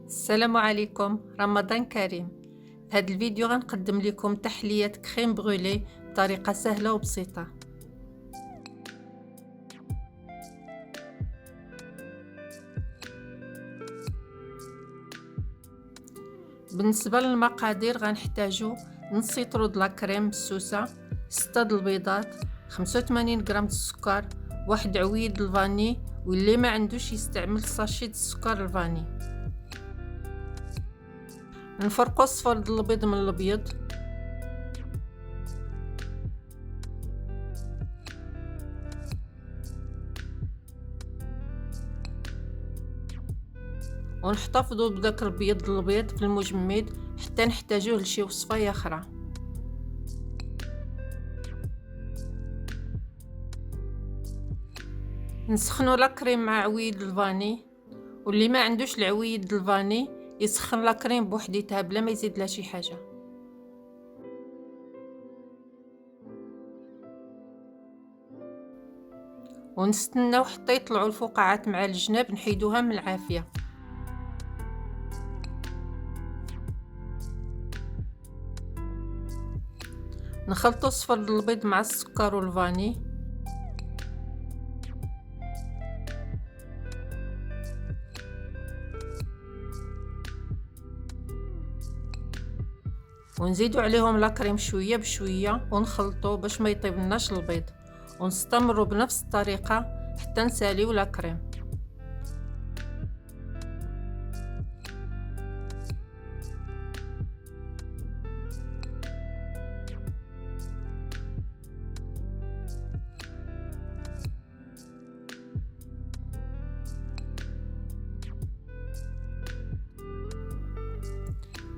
السلام عليكم، رمضان كريم. في هذا الفيديو غنقدم لكم تحلية كريم بغولي بطريقة سهلة وبسيطة. بالنسبة للمقادير غنحتاجو نص لتر د لاكريم مسوسة، 6 د البيضات، 85 غرام د السكر، 1 عويد الفاني، واللي ما عندوش يستعمل ساشي د السكر الفاني. نفرقو الصفر د البيض من الابيض، ونحتفظوا بداك البيض الابيض في المجمد حتى نحتاجوه لشي وصفه اخرى. نسخنوا لاكريم مع عويد الفاني، واللي ما عندوش العويد الفاني يسخن لاكريم بوحديتها بلا ما يزيد لها شي حاجه. ونستناو حتى يطلعوا الفقاعات مع الجناب، نحيدوها من العافيه. نخلطوا صفر البيض مع السكر والفاني، ونزيدوا عليهم لاكريم شويه بشويه ونخلطوا باش ما يطيبلناش البيض، ونستمروا بنفس الطريقه حتى نساليو لاكريم.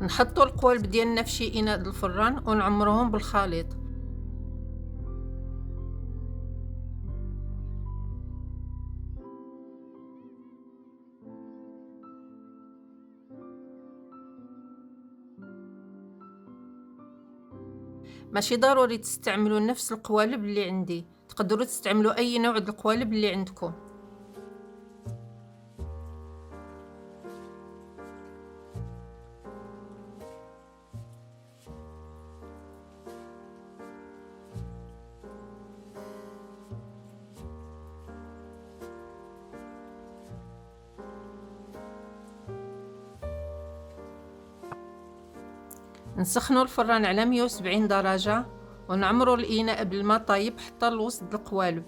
نحطوا القوالب ديالنا في شي اناء الفران ونعمروهم بالخليط. ماشي ضروري تستعملوا نفس القوالب اللي عندي، تقدروا تستعملوا اي نوع د القوالب اللي عندكم. نسخنوا الفران على 170 درجة ونعمروا الإناء بالماء طايب حتى لوسط القوالب.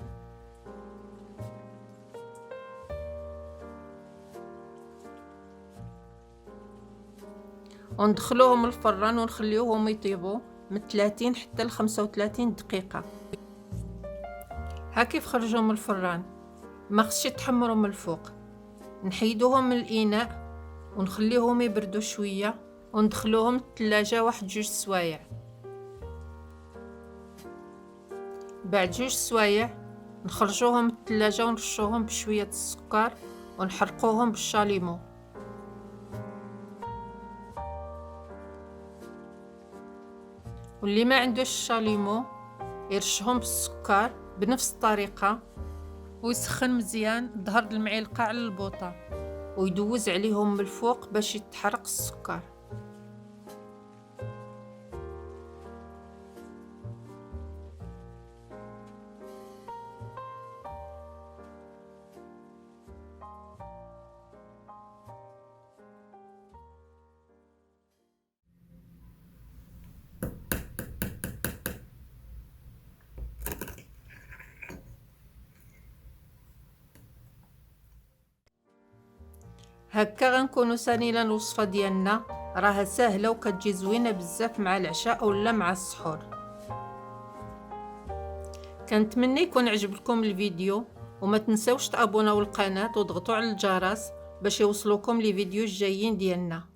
وندخلوهم الفران ونخليوهم يطيبوا من 30 حتى ل 35 دقيقة. ها كيف خرجوا من الفران، ما خصش يتحمروا من الفوق. نحيدوهم من الإناء ونخليهم يبردوا شوية وندخلوهم الثلاجة 1-2 سوايع. بعد 2 سوايع نخرجوهم الثلاجة ونرشوهم بشوية السكر ونحرقوهم بالشاليمو. واللي ما عندوش الشاليمو يرشهم بالسكر بنفس الطريقة، ويسخن مزيان ظهر المعلقة على البوطة ويدوز عليهم من الفوق باش يتحرق السكر. هكا غنكونوا سالينا الوصفه ديالنا، راها سهله وكتجي زوينه بزاف مع العشاء ولا مع السحور. كنتمنى يكون عجبكم الفيديو، وما تنساوش تابوناو القناه وتضغطوا على الجرس باش يوصلوكم لي فيديو الجايين ديالنا.